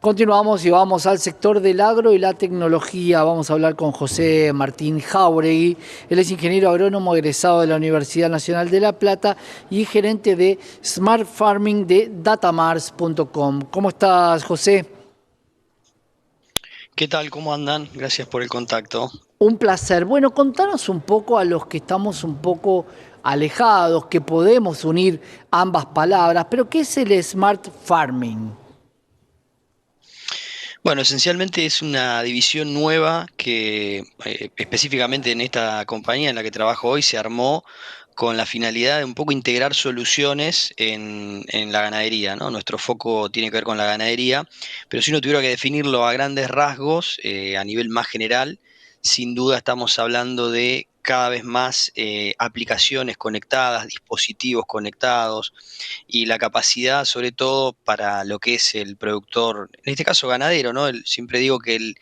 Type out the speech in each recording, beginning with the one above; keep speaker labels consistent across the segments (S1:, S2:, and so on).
S1: Continuamos y vamos al sector del agro y la tecnología. Vamos a hablar con José Martín Jáuregui. Él es ingeniero agrónomo egresado de la Universidad Nacional de La Plata y gerente de Smart Farming de datamars.com. ¿Cómo estás, José?
S2: ¿Qué tal? ¿Cómo andan? Gracias por el contacto.
S1: Un placer. Bueno, contanos un poco a los que estamos un poco alejados, que podemos unir ambas palabras, pero ¿qué es el Smart Farming?
S2: Bueno, esencialmente es una división nueva que específicamente en esta compañía en la que trabajo hoy se armó con la finalidad de un poco integrar soluciones en la ganadería, ¿no? Nuestro foco tiene que ver con la ganadería, pero si uno tuviera que definirlo a grandes rasgos, a nivel más general, sin duda estamos hablando de cada vez más aplicaciones conectadas, dispositivos conectados y la capacidad, sobre todo para lo que es el productor, en este caso ganadero, ¿no? Siempre digo que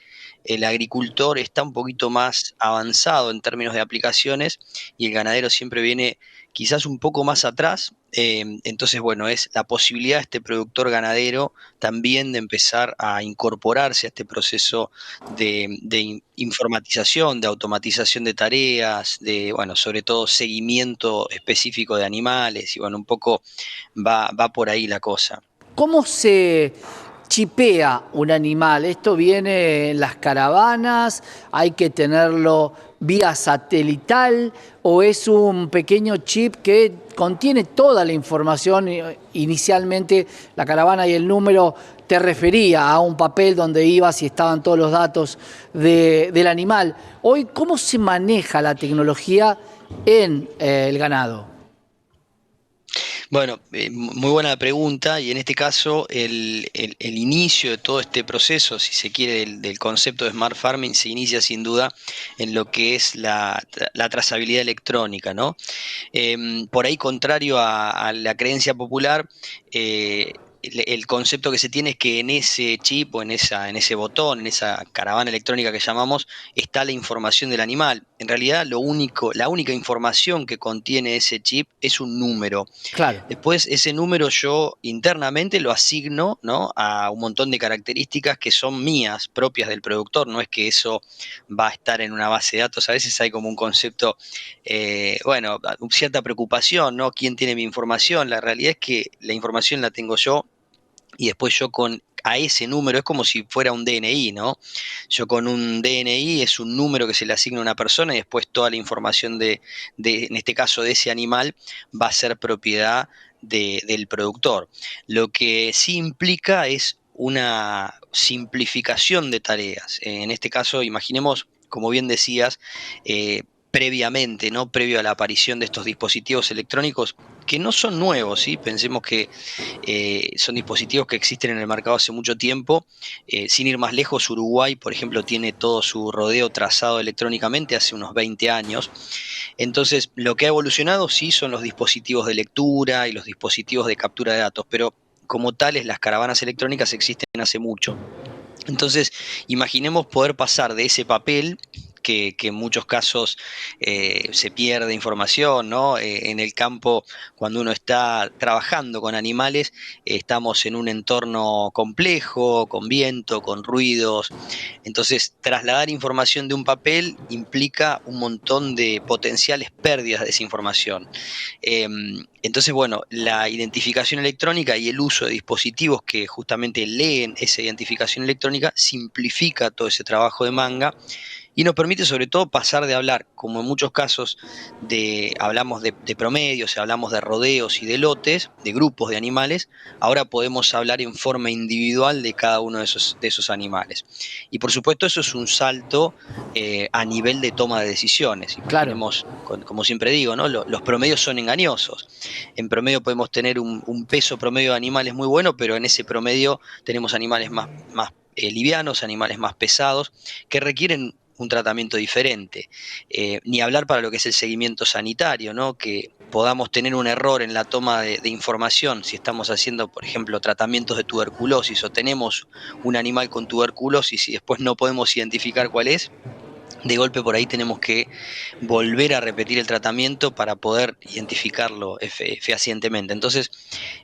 S2: el agricultor está un poquito más avanzado en términos de aplicaciones y el ganadero siempre viene quizás un poco más atrás. Entonces, bueno, es la posibilidad de este productor ganadero también de empezar a incorporarse a este proceso de informatización, de automatización de tareas, de, bueno, sobre todo seguimiento específico de animales y, bueno, un poco va por ahí la cosa.
S1: ¿Cómo se chipea un animal? ¿Esto viene en las caravanas? ¿Hay que tenerlo vía satelital? ¿O es un pequeño chip que contiene toda la información? Inicialmente la caravana y el número te refería a un papel donde ibas y estaban todos los datos del animal. Hoy, ¿cómo se maneja la tecnología en el ganado?
S2: Bueno, muy buena pregunta y en este caso el inicio de todo este proceso, si se quiere, del concepto de Smart Farming se inicia sin duda en lo que es la trazabilidad electrónica, ¿no? Por ahí, contrario a la creencia popular, el concepto que se tiene es que en ese chip o en ese botón, en esa caravana electrónica que llamamos, está la información del animal. En realidad, la única información que contiene ese chip es un número.
S1: Claro.
S2: Después, ese número yo internamente lo asigno, ¿no?, a un montón de características que son mías, propias del productor. No es que eso va a estar en una base de datos. A veces hay como un concepto, bueno, cierta preocupación, ¿no? ¿Quién tiene mi información? La realidad es que la información la tengo yo y después yo con a ese número, es como si fuera un DNI, ¿no? Yo con un DNI es un número que se le asigna a una persona y después toda la información en este caso, de ese animal, va a ser propiedad del productor. Lo que sí implica es una simplificación de tareas. En este caso, imaginemos, como bien decías, previamente, ¿no? Previo a la aparición de estos dispositivos electrónicos, que no son nuevos, ¿sí? Pensemos que son dispositivos que existen en el mercado hace mucho tiempo. Sin ir más lejos, Uruguay, por ejemplo, tiene todo su rodeo trazado electrónicamente hace unos 20 años. Entonces, lo que ha evolucionado sí son los dispositivos de lectura y los dispositivos de captura de datos, pero como tales, las caravanas electrónicas existen hace mucho. Entonces, imaginemos poder pasar de ese papel que en muchos casos se pierde información, ¿no? En el campo, cuando uno está trabajando con animales, estamos en un entorno complejo, con viento, con ruidos. Entonces, trasladar información de un papel implica un montón de potenciales pérdidas de esa información. Entonces, bueno, la identificación electrónica y el uso de dispositivos que justamente leen esa identificación electrónica simplifica todo ese trabajo de manga y nos permite sobre todo pasar de hablar, como en muchos casos hablamos de promedios, hablamos de rodeos y de lotes, de grupos de animales, ahora podemos hablar en forma individual de cada uno de esos animales. Y por supuesto eso es un salto a nivel de toma de decisiones.
S1: Claro.
S2: Imaginemos, como siempre digo, ¿no? Los promedios son engañosos. En promedio podemos tener un peso promedio de animales muy bueno, pero en ese promedio tenemos animales más livianos, animales más pesados, que requieren un tratamiento diferente. Ni hablar para lo que es el seguimiento sanitario, ¿no? Que podamos tener un error en la toma de información si estamos haciendo, por ejemplo, tratamientos de tuberculosis o tenemos un animal con tuberculosis y después no podemos identificar cuál es, de golpe por ahí tenemos que volver a repetir el tratamiento para poder identificarlo fehacientemente. Entonces,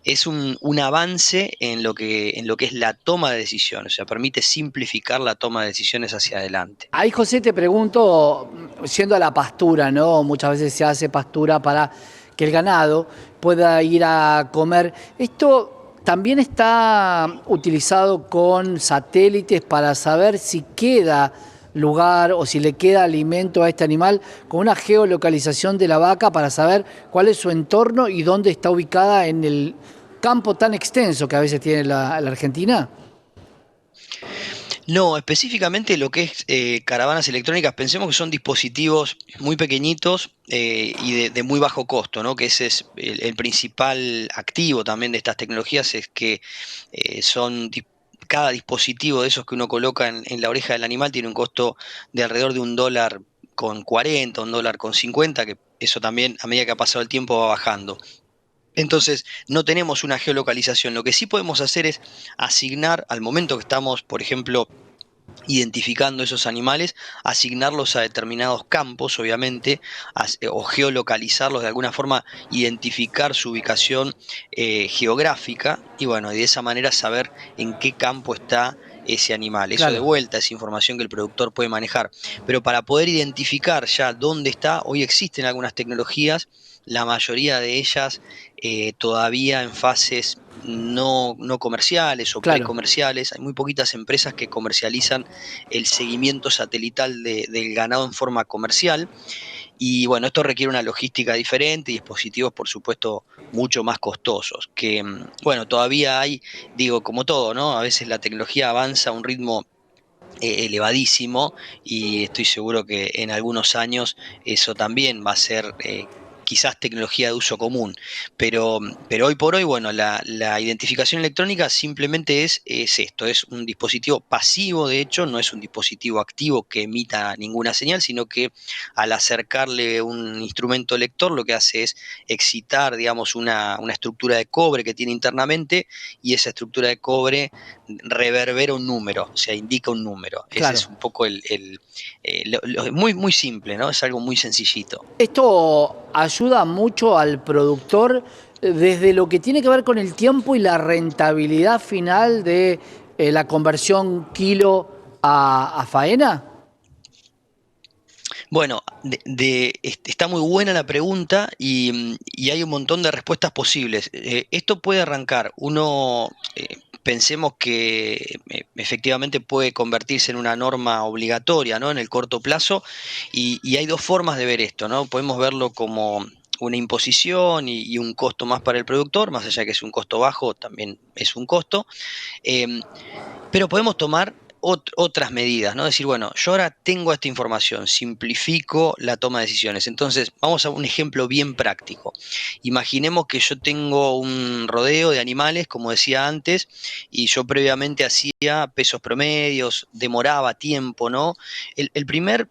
S2: es un avance en lo que es la toma de decisiones, o sea, permite simplificar la toma de decisiones hacia adelante.
S1: Ahí, José, te pregunto, siendo a la pastura, ¿no? Muchas veces se hace pastura para que el ganado pueda ir a comer. ¿Esto también está utilizado con satélites para saber si queda lugar o si le queda alimento a este animal, con una geolocalización de la vaca para saber cuál es su entorno y dónde está ubicada en el campo tan extenso que a veces tiene la Argentina?
S2: No, específicamente lo que es caravanas electrónicas, pensemos que son dispositivos muy pequeñitos y de muy bajo costo, ¿no? Que ese es el principal activo también de estas tecnologías, es que cada dispositivo de esos que uno coloca en la oreja del animal tiene un costo de alrededor de $1,40, $1,50, que eso también a medida que ha pasado el tiempo va bajando. Entonces, no tenemos una geolocalización. Lo que sí podemos hacer es asignar, al momento que estamos, por ejemplo, identificando esos animales, asignarlos a determinados campos, obviamente, o geolocalizarlos de alguna forma, identificar su ubicación geográfica y bueno, y de esa manera saber en qué campo está ese animal. Eso de
S1: Claro.
S2: vuelta es información que el productor puede manejar. Pero para poder identificar ya dónde está, hoy existen algunas tecnologías, la mayoría de ellas todavía en fases no comerciales o
S1: Claro.
S2: precomerciales. Hay muy poquitas empresas que comercializan el seguimiento satelital del ganado en forma comercial. Y bueno, esto requiere una logística diferente y dispositivos, por supuesto, mucho más costosos. Que, bueno, todavía hay, digo, como todo, ¿no? A veces la tecnología avanza a un ritmo elevadísimo y estoy seguro que en algunos años eso también va a ser quizás tecnología de uso común, pero hoy por hoy, bueno, la identificación electrónica simplemente es esto, es un dispositivo pasivo, de hecho, no es un dispositivo activo que emita ninguna señal, sino que al acercarle un instrumento lector lo que hace es excitar, digamos, una estructura de cobre que tiene internamente y esa estructura de cobre reverbera un número, o sea, indica un número. Ese
S1: Claro.
S2: es un poco muy, muy simple, ¿no? Es algo muy sencillito.
S1: Esto ayuda mucho al productor desde lo que tiene que ver con el tiempo y la rentabilidad final de la conversión kilo a faena.
S2: Bueno, está muy buena la pregunta y hay un montón de respuestas posibles. Esto puede arrancar, pensemos que efectivamente puede convertirse en una norma obligatoria, ¿no? En el corto plazo y hay dos formas de ver esto, ¿no? Podemos verlo como una imposición y un costo más para el productor, más allá que es un costo bajo, también es un costo. Em, pero podemos tomar otras medidas, ¿no? Decir, bueno, yo ahora tengo esta información, simplifico la toma de decisiones. Entonces, vamos a un ejemplo bien práctico. Imaginemos que yo tengo un rodeo de animales, como decía antes, y yo previamente hacía pesos promedios, demoraba tiempo, ¿no? El primer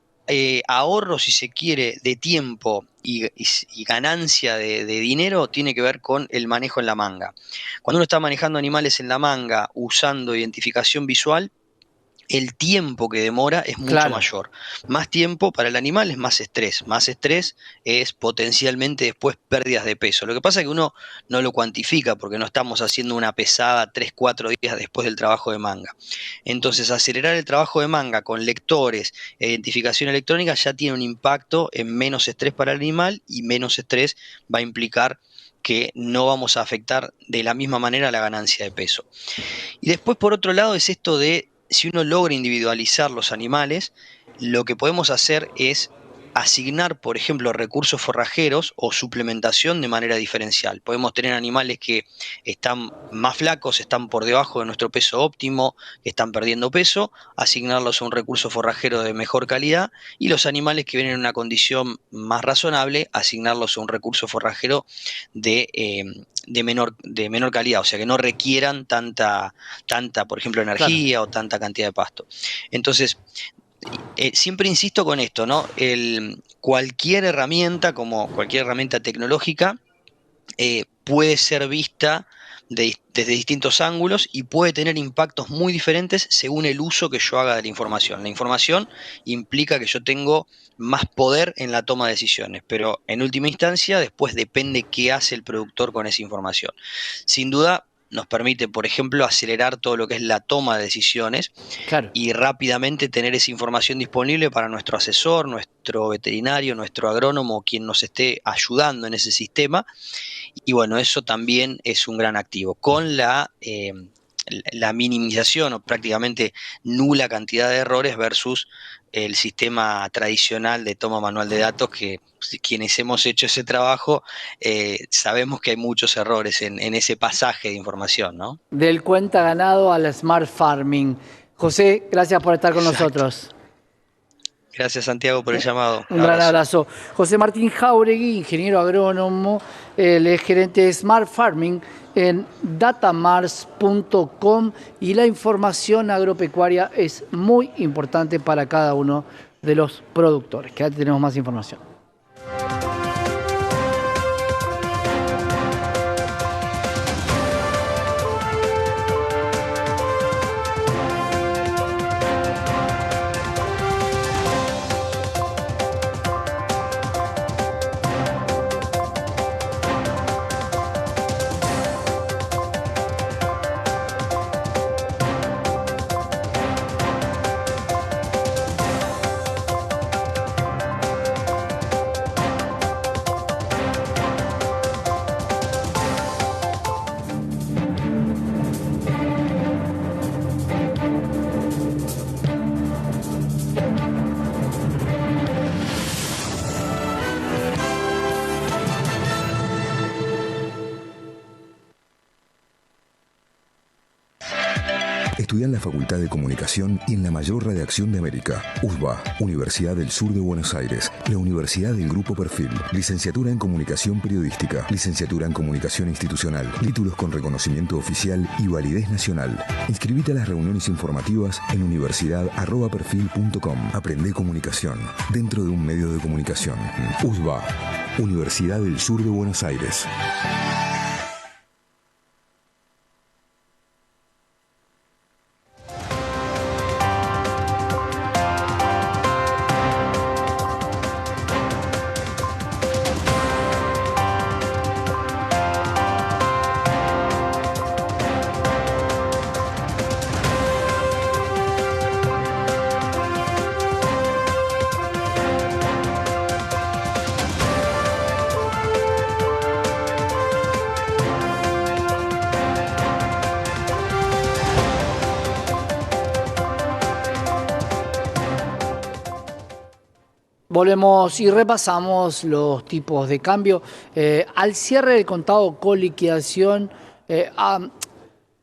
S2: ahorro, si se quiere, de tiempo y ganancia de dinero tiene que ver con el manejo en la manga. Cuando uno está manejando animales en la manga usando identificación visual, el tiempo que demora es mucho
S1: Claro,
S2: mayor. Más tiempo para el animal es más estrés. Más estrés es potencialmente después pérdidas de peso. Lo que pasa es que uno no lo cuantifica porque no estamos haciendo una pesada 3, 4 días después del trabajo de manga. Entonces, acelerar el trabajo de manga con lectores e identificación electrónica ya tiene un impacto en menos estrés para el animal y menos estrés va a implicar que no vamos a afectar de la misma manera la ganancia de peso. Y después, por otro lado, es esto de si uno logra individualizar los animales, lo que podemos hacer es asignar, por ejemplo, recursos forrajeros o suplementación de manera diferencial. Podemos tener animales que están más flacos, están por debajo de nuestro peso óptimo, que están perdiendo peso, asignarlos a un recurso forrajero de mejor calidad y los animales que vienen en una condición más razonable, asignarlos a un recurso forrajero de menor calidad, o sea, que no requieran tanta, por ejemplo,
S1: claro.
S2: energía o tanta cantidad de pasto. Entonces, siempre insisto con esto, ¿no? Cualquier herramienta, como cualquier herramienta tecnológica, puede ser vista desde distintos ángulos y puede tener impactos muy diferentes según el uso que yo haga de la información. La información implica que yo tengo más poder en la toma de decisiones, pero en última instancia después depende qué hace el productor con esa información. Sin duda nos permite, por ejemplo, acelerar todo lo que es la toma de decisiones
S1: Claro.
S2: y rápidamente tener esa información disponible para nuestro asesor, nuestro veterinario, nuestro agrónomo, quien nos esté ayudando en ese sistema. Y bueno, eso también es un gran activo. Con la minimización o prácticamente nula cantidad de errores versus el sistema tradicional de toma manual de datos que quienes hemos hecho ese trabajo sabemos que hay muchos errores en ese pasaje de información, ¿no?
S1: Del cuenta ganado al smart farming. José, gracias por estar con
S2: Exacto.
S1: nosotros.
S2: Gracias, Santiago, por el llamado.
S1: Un gran
S2: Abrazo.
S1: abrazo. José Martín Jauregui, ingeniero agrónomo, él es gerente de Smart Farming en datamars.com y la información agropecuaria es muy importante para cada uno de los productores. Que tenemos más información.
S3: Estudia en la Facultad de Comunicación y en la mayor redacción de América. USBA, Universidad del Sur de Buenos Aires. La Universidad del Grupo Perfil. Licenciatura en Comunicación Periodística. Licenciatura en Comunicación Institucional. Títulos con reconocimiento oficial y validez nacional. Inscribite a las reuniones informativas en universidad@perfil.com. Aprende comunicación dentro de un medio de comunicación. USBA, Universidad del Sur de Buenos Aires.
S1: Volvemos y repasamos los tipos de cambio. Al cierre del contado con liquidación ha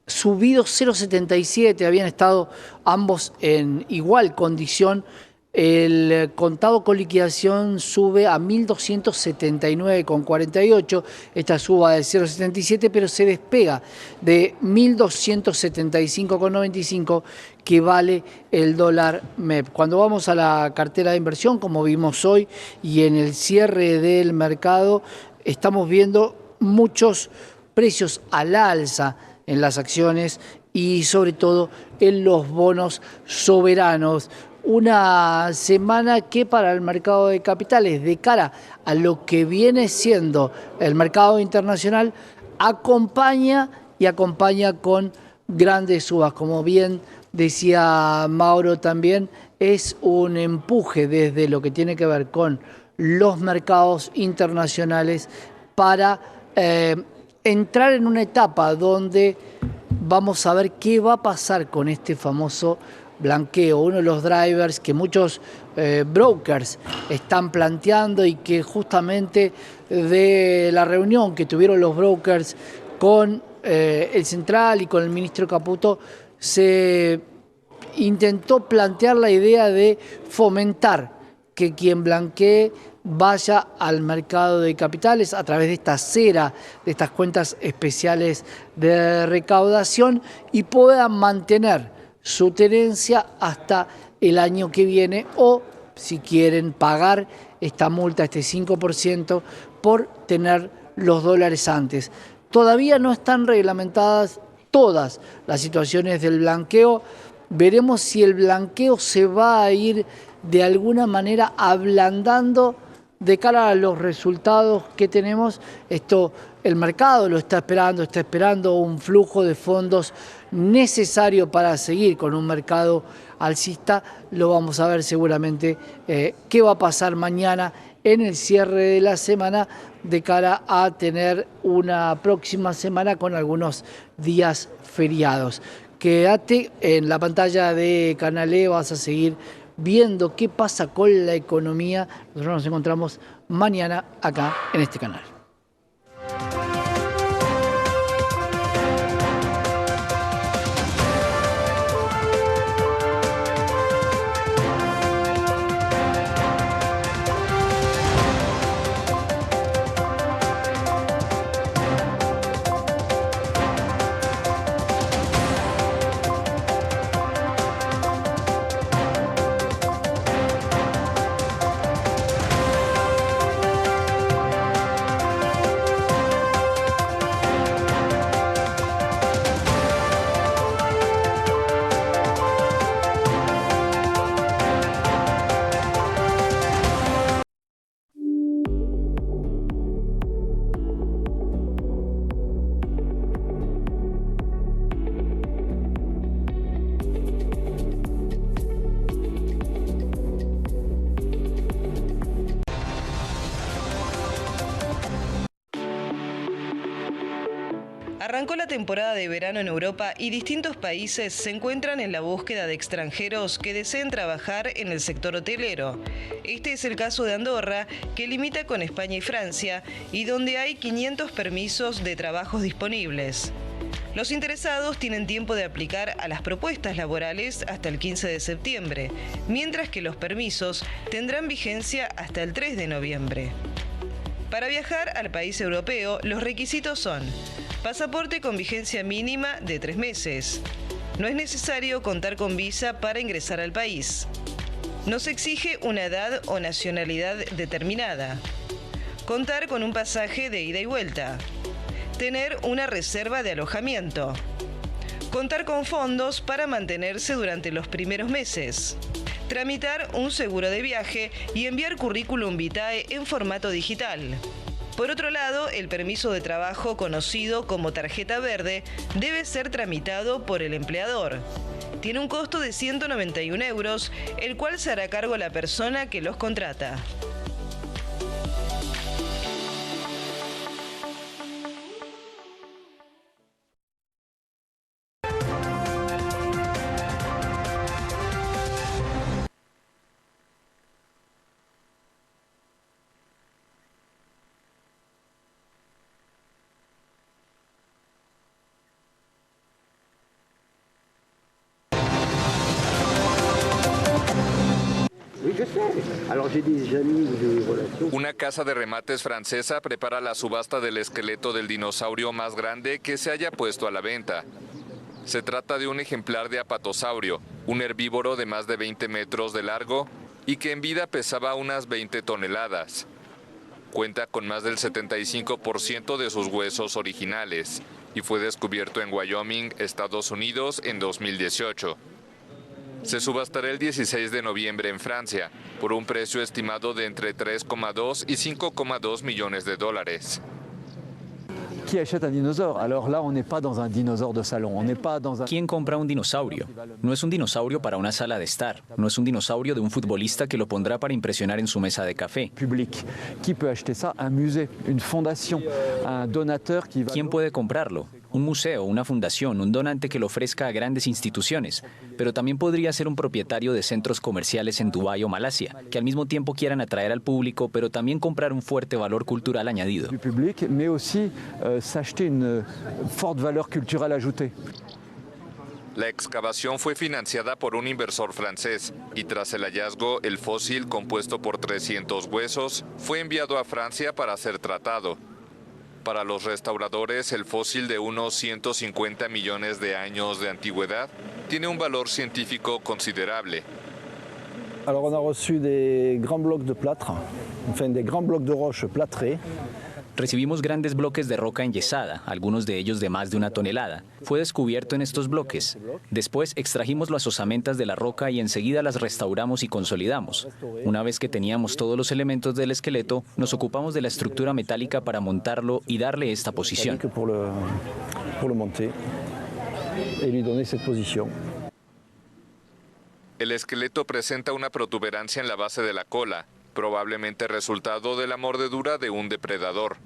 S1: subido 0,77, habían estado ambos en igual condición. El contado con liquidación sube a 1.279,48, esta suba de 0,77, pero se despega de 1.275,95 que vale el dólar MEP. Cuando vamos a la cartera de inversión, como vimos hoy, y en el cierre del mercado, estamos viendo muchos precios al alza en las acciones y sobre todo en los bonos soberanos. Una semana que para el mercado de capitales, de cara a lo que viene siendo el mercado internacional, acompaña con grandes subas. Como bien decía Mauro también, es un empuje desde lo que tiene que ver con los mercados internacionales para entrar en una etapa donde vamos a ver qué va a pasar con este famoso blanqueo, uno de los drivers que muchos brokers están planteando y que justamente de la reunión que tuvieron los brokers con el Central y con el ministro Caputo se intentó plantear la idea de fomentar que quien blanquee vaya al mercado de capitales a través de esta cera, de estas cuentas especiales de recaudación y puedan mantener su tenencia hasta el año que viene o, si quieren, pagar esta multa, este 5%, por tener los dólares antes. Todavía no están reglamentadas todas las situaciones del blanqueo. Veremos si el blanqueo se va a ir de alguna manera ablandando de cara a los resultados que tenemos. Esto el mercado lo está esperando un flujo de fondos necesario para seguir con un mercado alcista. Lo vamos a ver seguramente qué va a pasar mañana en el cierre de la semana de cara a tener una próxima semana con algunos días feriados. Quédate en la pantalla de Canal E, vas a seguir viendo qué pasa con la economía. Nosotros nos encontramos mañana acá en este canal.
S4: Arrancó la temporada de verano en Europa y distintos países se encuentran en la búsqueda de extranjeros que deseen trabajar en el sector hotelero. Este es el caso de Andorra, que limita con España y Francia y donde hay 500 permisos de trabajos disponibles. Los interesados tienen tiempo de aplicar a las propuestas laborales hasta el 15 de septiembre, mientras que los permisos tendrán vigencia hasta el 3 de noviembre. Para viajar al país europeo, los requisitos son: pasaporte con vigencia mínima de 3 meses. No es necesario contar con visa para ingresar al país. No se exige una edad o nacionalidad determinada. Contar con un pasaje de ida y vuelta. Tener una reserva de alojamiento. Contar con fondos para mantenerse durante los primeros meses. Tramitar un seguro de viaje y enviar currículum vitae en formato digital. Por otro lado, el permiso de trabajo, conocido como tarjeta verde, debe ser tramitado por el empleador. Tiene un costo de 191 €, el cual se hará cargo la persona que los contrata.
S5: Una casa de remates francesa prepara la subasta del esqueleto del dinosaurio más grande que se haya puesto a la venta. Se trata de un ejemplar de apatosaurio, un herbívoro de más de 20 metros de largo y que en vida pesaba unas 20 toneladas. Cuenta con más del 75% de sus huesos originales y fue descubierto en Wyoming, Estados Unidos, en 2018. Se subastará el 16 de noviembre en Francia, por un precio estimado de entre 3,2 y 5,2 millones de dólares.
S6: Qui achète un dinosaure? Alors là, on n'est pas dans un dinosaure de salon. On n'est pas dans un...
S7: ¿Quién compra un dinosaurio? No es un dinosaurio para una sala de estar. No es un dinosaurio de un futbolista que lo pondrá para impresionar en su mesa de café.
S6: Public. Qui peut acheter ça? Un musée, une fondation, un donateur qui va...
S7: ¿Quién puede comprarlo? Un museo, una fundación, un donante que lo ofrezca a grandes instituciones. Pero también podría ser un propietario de centros comerciales en Dubái o Malasia, que al mismo tiempo quieran atraer al público, pero también comprar un fuerte valor cultural añadido.
S6: Du public, mais aussi s'acheter une forte valeur culturelle ajoutée.
S5: La excavación fue financiada por un inversor francés y tras el hallazgo, el fósil, compuesto por 300 huesos, fue enviado a Francia para ser tratado. Para los restauradores, el fósil de unos 150 millones de años de antigüedad tiene un valor científico considerable.
S8: Alors on a reçu des grands blocs de plâtre, enfin des grands blocs de roche plâtrés,
S7: Recibimos grandes bloques de roca enyesada, algunos de ellos de más de 1 tonelada. Fue descubierto en estos bloques. Después extrajimos las osamentas de la roca y enseguida las restauramos y consolidamos. Una vez que teníamos todos los elementos del esqueleto, nos ocupamos de la estructura metálica para montarlo y darle esta posición.
S5: El esqueleto presenta una protuberancia en la base de la cola, probablemente resultado de la mordedura de un depredador.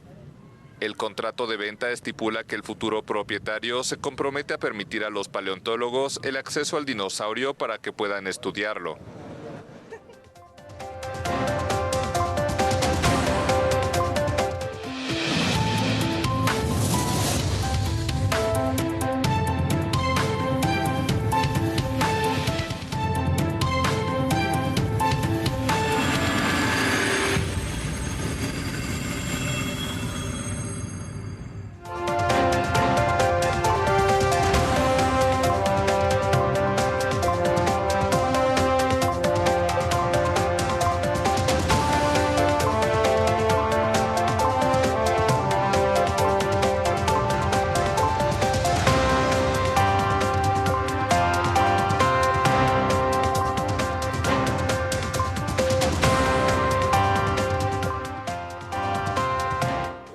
S5: El contrato de venta estipula que el futuro propietario se compromete a permitir a los paleontólogos el acceso al dinosaurio para que puedan estudiarlo.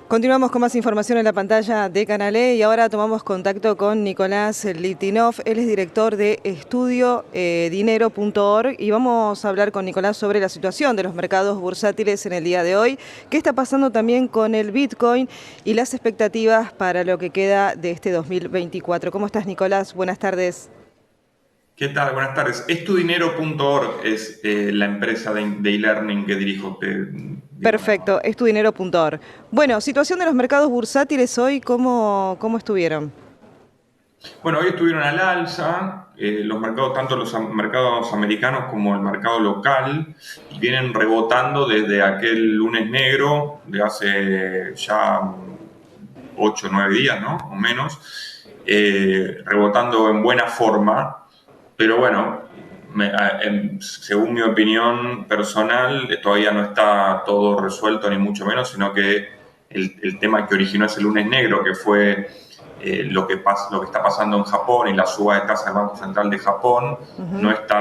S4: Continuamos con más información en la pantalla de Canal E y ahora tomamos contacto con Nicolás Litinov. Él es director de estudiodinero.org y vamos a hablar con Nicolás sobre la situación de los mercados bursátiles en el día de hoy. ¿Qué está pasando también con el Bitcoin y las expectativas para lo que queda de este 2024? ¿Cómo estás, Nicolás? Buenas tardes.
S8: ¿Qué tal? Buenas tardes. Estudinero.org es la empresa de e-learning que dirijo.
S4: Perfecto, estudinero.org. Bueno, situación de los mercados bursátiles hoy, ¿cómo estuvieron?
S8: Bueno, hoy estuvieron al alza, los mercados, tanto los mercados americanos como el mercado local, vienen rebotando desde aquel lunes negro de hace ya 8 o 9 días, ¿no? O menos, rebotando en buena forma. Pero bueno, según mi opinión personal, todavía no está todo resuelto ni mucho menos, sino que el tema que originó ese lunes negro, que fue lo que está pasando en Japón y la suba de tasa del Banco Central de Japón, no está